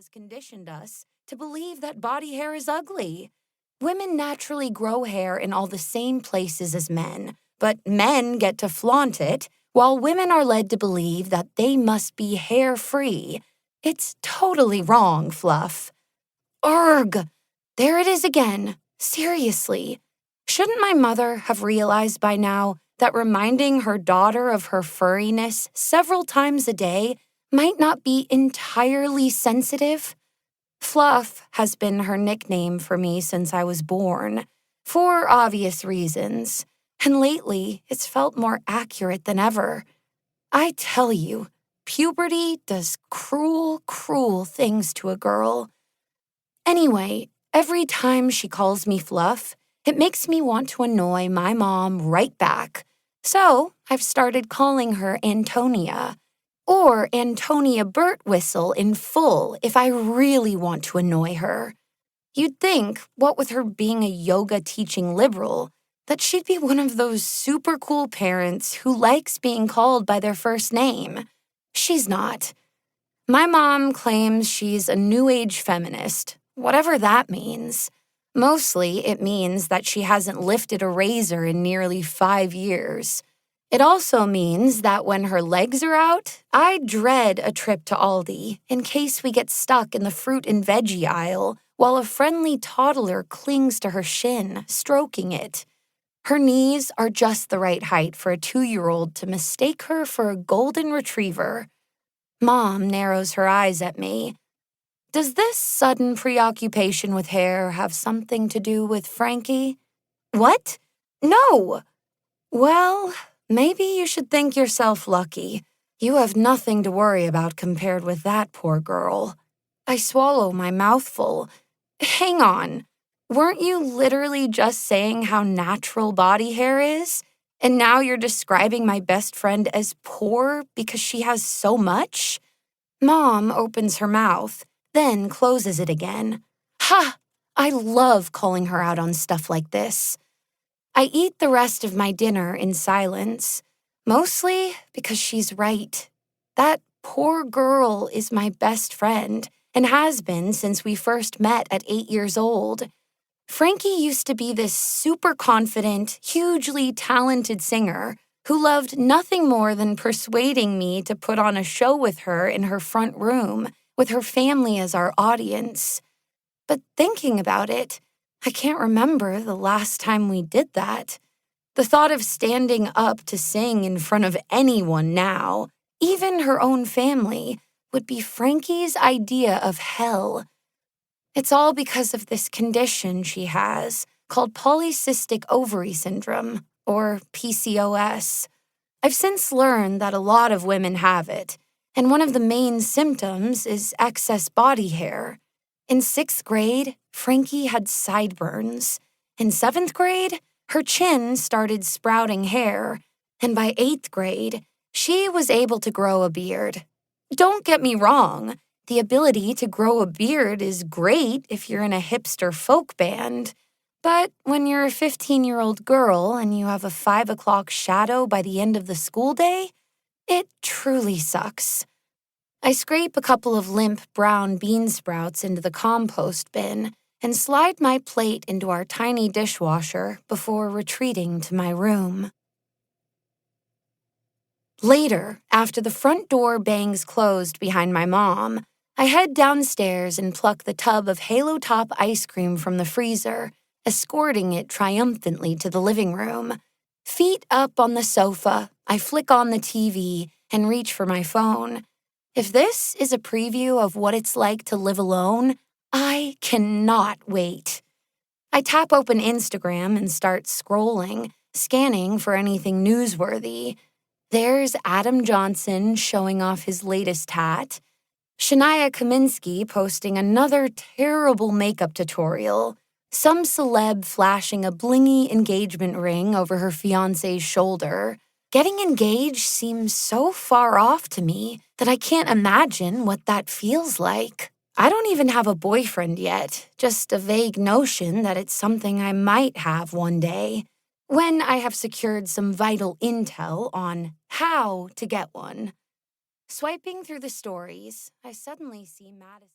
has conditioned us to believe that body hair is ugly. Women naturally grow hair in all the same places as men, but men get to flaunt it, while women are led to believe that they must be hair-free. It's totally wrong, Fluff. Urgh! There it is again. Seriously. Shouldn't my mother have realized by now that reminding her daughter of her furriness several times a day might not be entirely sensitive? Fluff has been her nickname for me since I was born, for obvious reasons, and lately it's felt more accurate than ever. I tell you, puberty does cruel, cruel things to a girl. Anyway, every time she calls me Fluff, it makes me want to annoy my mom right back. So I've started calling her Antonia, or Evia Birtwhistle in full if I really want to annoy her. You'd think, what with her being a yoga-teaching liberal, that she'd be one of those super cool parents who likes being called by their first name. She's not. My mom claims she's a new age feminist, whatever that means. Mostly, it means that she hasn't lifted a razor in nearly 5 years. It also means that when her legs are out, I dread a trip to Aldi in case we get stuck in the fruit and veggie aisle while a friendly toddler clings to her shin, stroking it. Her knees are just the right height for a 2-year-old to mistake her for a golden retriever. Mom narrows her eyes at me. Does this sudden preoccupation with hair have something to do with Frankie? What? No! Well, maybe you should think yourself lucky. You have nothing to worry about compared with that poor girl. I swallow my mouthful. Hang on. Weren't you literally just saying how natural body hair is? And now you're describing my best friend as poor because she has so much? Mom opens her mouth, then closes it again. Ha! I love calling her out on stuff like this. I eat the rest of my dinner in silence, mostly because she's right. That poor girl is my best friend and has been since we first met at 8 years old. Frankie used to be this super confident, hugely talented singer who loved nothing more than persuading me to put on a show with her in her front room, with her family as our audience. But thinking about it, I can't remember the last time we did that. The thought of standing up to sing in front of anyone now, even her own family, would be Frankie's idea of hell. It's all because of this condition she has, called polycystic ovary syndrome, or PCOS. I've since learned that a lot of women have it, and one of the main symptoms is excess body hair. In 6th grade, Frankie had sideburns. In 7th grade, her chin started sprouting hair, and by 8th grade, she was able to grow a beard. Don't get me wrong, the ability to grow a beard is great if you're in a hipster folk band, but when you're a 15-year-old girl and you have a 5 o'clock shadow by the end of the school day, it truly sucks. I scrape a couple of limp brown bean sprouts into the compost bin and slide my plate into our tiny dishwasher before retreating to my room. Later, after the front door bangs closed behind my mom, I head downstairs and pluck the tub of Halo Top ice cream from the freezer, escorting it triumphantly to the living room. Feet up on the sofa, I flick on the TV and reach for my phone. If this is a preview of what it's like to live alone, I cannot wait. I tap open Instagram and start scrolling, scanning for anything newsworthy. There's Adam Johnson showing off his latest hat, Shania Kaminsky posting another terrible makeup tutorial, some celeb flashing a blingy engagement ring over her fiancé's shoulder. Getting engaged seems so far off to me that I can't imagine what that feels like. I don't even have a boyfriend yet, just a vague notion that it's something I might have one day, when I have secured some vital intel on how to get one. Swiping through the stories, I suddenly see Madison.